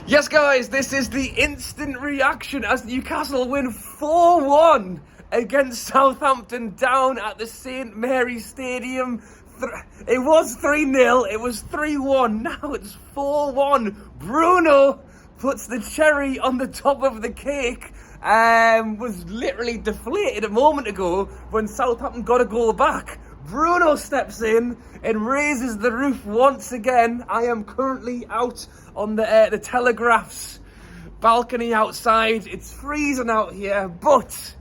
Yes, guys, this is the instant reaction as Newcastle win 4-1 against Southampton down at the St Mary's Stadium. It was 3-0, it was 3-1, now it's 4-1. Bruno puts the cherry on the top of the cake. Was literally deflated a moment ago when Southampton got a goal back. Bruno steps in and raises the roof once again. I am currently out on the Telegraph's balcony outside. It's freezing out here, but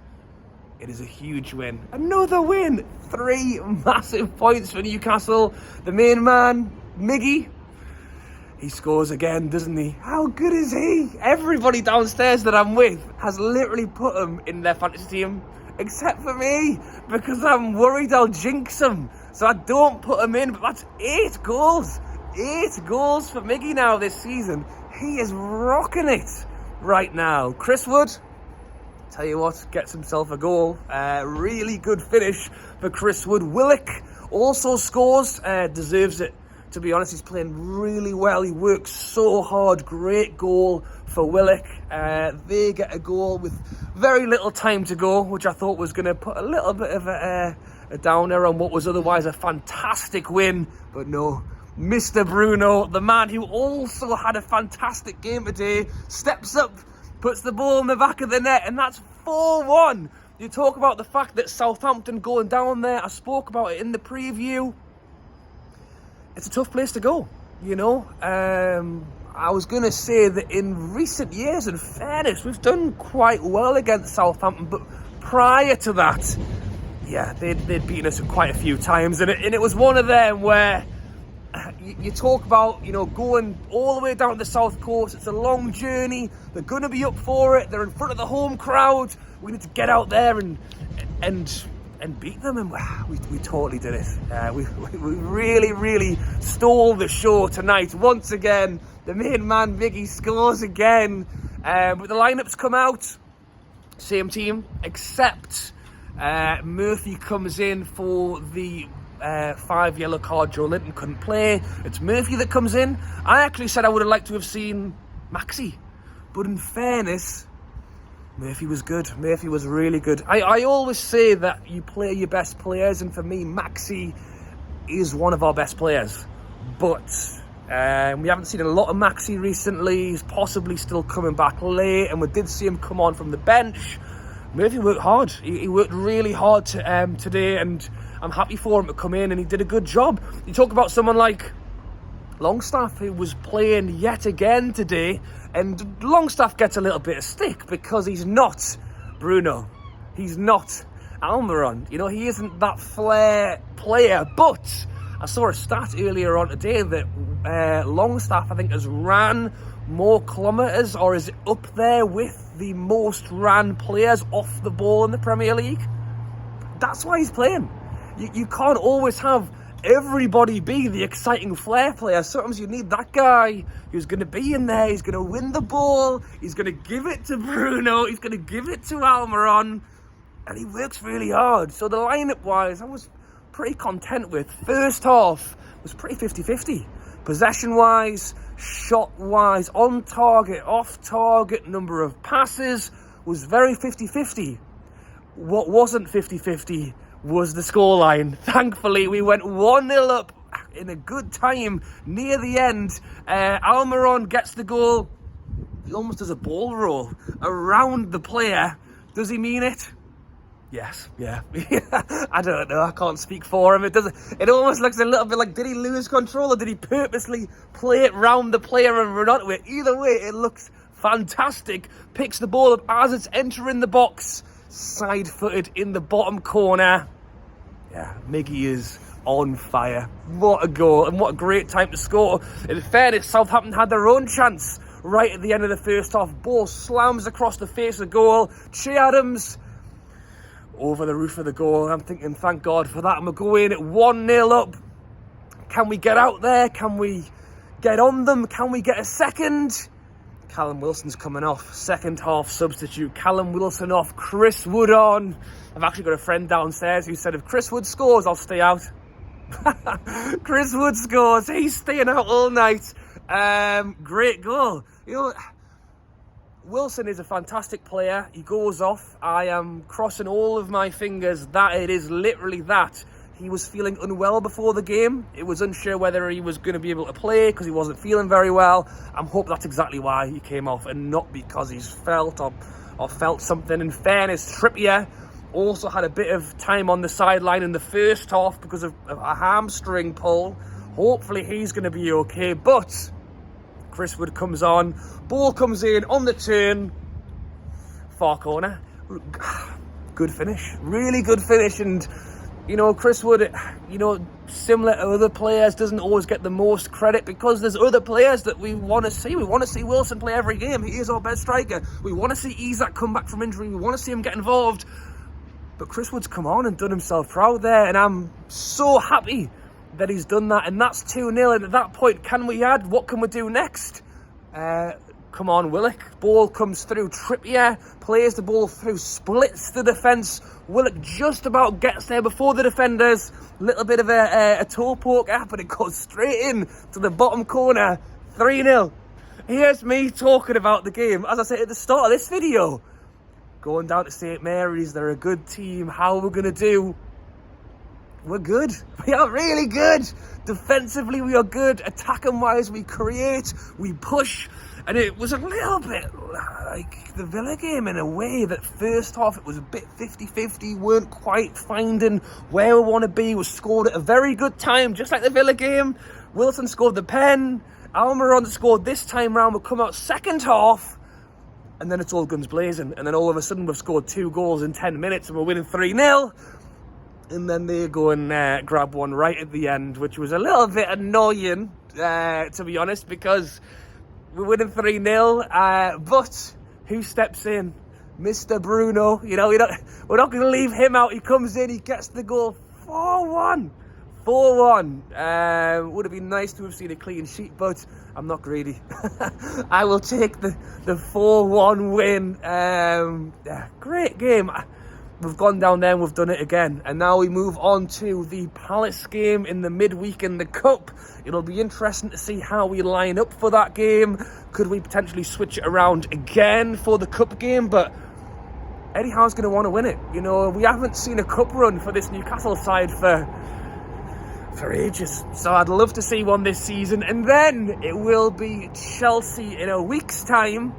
it is a huge win. Another win. 3 massive points for Newcastle. The main man, Miggy, he scores again, doesn't he? How good is he? Everybody downstairs that I'm with has literally put him in their fantasy team, except for me, because I'm worried I'll jinx him. So I don't put him in, but that's 8 goals. 8 goals for Miggy now this season. He is rocking it right now. Chris Wood, tell you what, gets himself a goal. Really good finish for Chris Wood. Willock also scores, deserves it. To be honest, he's playing really well. He works so hard. Great goal for Willock. They get a goal with very little time to go, which I thought was going to put a little bit of a downer on what was otherwise a fantastic win. But no, Mr. Bruno, the man who also had a fantastic game today, steps up, puts the ball in the back of the net, and that's 4-1. You talk about the fact that Southampton going down there. I spoke about it in the preview. It's a tough place to go, you know. I was going to say that in recent years, in fairness, we've done quite well against Southampton, but prior to that, yeah, they'd beaten us quite a few times, and it was one of them where you talk about, you know, going all the way down to the south coast. It's a long journey. They're going to be up for it. They're in front of the home crowd. We need to get out there and beat them, and we totally did it. We really stole the show tonight. Once again, the main man, Miggy, scores again. But the lineups come out, same team, except Murphy comes in for the 5 yellow card. Joe Linton couldn't play. It's Murphy that comes in. I actually said I would have liked to have seen Maxi, but in fairness, Murphy was good. Murphy was really good. I always say that you play your best players, and for me, Maxi is one of our best players. But we haven't seen a lot of Maxi recently. He's possibly still coming back late, and we did see him come on from the bench. Murphy worked hard. He worked really hard today, and I'm happy for him to come in, and he did a good job. You talk about someone like Longstaff, who was playing yet again today, and Longstaff gets a little bit of stick because he's not Bruno. He's not ALMIRÓN. You know, he isn't that flair player, but I saw a stat earlier on today that Longstaff, I think, has ran more kilometres, or is up there with the most ran players off the ball in the Premier League. That's why he's playing. You can't always have everybody be the exciting flair player. Sometimes you need that guy who's going to be in there. He's going to win the ball. He's going to give it to Bruno. He's going to give it to ALMIRÓN. And he works really hard. So the lineup-wise, I was pretty content with. First half was pretty 50-50. Possession-wise, shot-wise, on target, off target, number of passes was very 50-50. What wasn't 50-50 was the scoreline. Thankfully, we went 1-0 up in a good time near the end. ALMIRÓN gets the goal. He almost does a ball roll around the player. Does he mean it? Yes, yeah. I don't know, I can't speak for him. It almost looks a little bit like, did he lose control, or did he purposely play it round the player and run onto it? Either way, it looks fantastic. Picks the ball up as it's entering the box. Side-footed in the bottom corner. Yeah, Miggy is on fire. What a goal, and what a great time to score. In fairness, Southampton had their own chance right at the end of the first half. Ball slams across the face of goal. Che Adams over the roof of the goal. I'm thinking, thank God for that. And we're going at 1-0 up. Can we get out there? Can we get on them? Can we get a second? Callum Wilson's coming off. Second half substitute. Callum Wilson off. Chris Wood on. I've actually got a friend downstairs who said if Chris Wood scores, I'll stay out. Chris Wood scores. He's staying out all night. Great goal. You know, Wilson is a fantastic player. He goes off. I am crossing all of my fingers that it is literally that. He was feeling unwell before the game. It was unsure whether he was going to be able to play because he wasn't feeling very well. I'm hoping that's exactly why he came off and not because he's felt or felt something. In fairness, Trippier also had a bit of time on the sideline in the first half because of a hamstring pull. Hopefully he's going to be okay. But Chris Wood comes on. Ball comes in on the turn. Far corner. Good finish. Really good finish. And you know, Chris Wood, you know, similar to other players, doesn't always get the most credit because there's other players that we want to see. We want to see Wilson play every game. He is our best striker. We want to see Isak come back from injury. We want to see him get involved. But Chris Wood's come on and done himself proud there, and I'm so happy that he's done that. And that's 2-0. And at that point, can we add? What can we do next? Come on, Willock. Ball comes through. Trippier plays the ball through, splits the defence. Willock just about gets there before the defenders. Little bit of a toe poker, but it goes straight in to the bottom corner. 3-0. Here's me talking about the game. As I said at the start of this video, going down to St Mary's, they're a good team. How are we going to do? We're good. We are really good. Defensively, we are good. Attacking-wise, we create, we push. And it was a little bit like the Villa game in a way that first half it was a bit 50-50, weren't quite finding where we want to be. We scored at a very good time, just like the Villa game. Wilson scored the pen. ALMIRÓN scored this time round. We'll come out second half, and then it's all guns blazing. And then all of a sudden we've scored 2 goals in 10 minutes and we're winning 3-0. And then they go and grab one right at the end, which was a little bit annoying, to be honest, because we're winning 3-0, but who steps in? Mr. Bruno. You know, we're not going to leave him out. He comes in, he gets the goal. 4-1. 4-1. Would have been nice to have seen a clean sheet, but I'm not greedy. I will take the 4-1 win. Great game. We've gone down there and we've done it again. And now we move on to the Palace game in the midweek in the Cup. It'll be interesting to see how we line up for that game. Could we potentially switch it around again for the Cup game? But Eddie Howe's going to want to win it. You know, we haven't seen a Cup run for this Newcastle side for ages. So I'd love to see one this season. And then it will be Chelsea in a week's time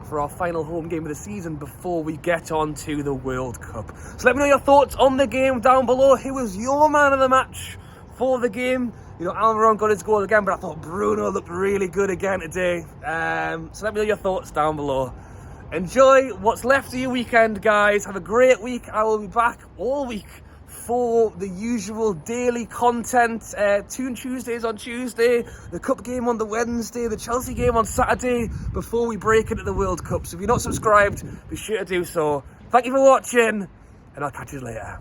for our final home game of the season before we get on to the World Cup. So let me know your thoughts on the game down below. Who was your man of the match for the game? You know, ALMIRÓN got his goal again, but I thought Bruno looked really good again today. So let me know your thoughts down below. Enjoy what's left of your weekend, guys. Have a great week. I will be back all week for the usual daily content. Tune Tuesdays on Tuesday, the Cup game on the Wednesday, the Chelsea game on Saturday before we break into the World Cup. So if you're not subscribed, be sure to do so. Thank you for watching, and I'll catch you later.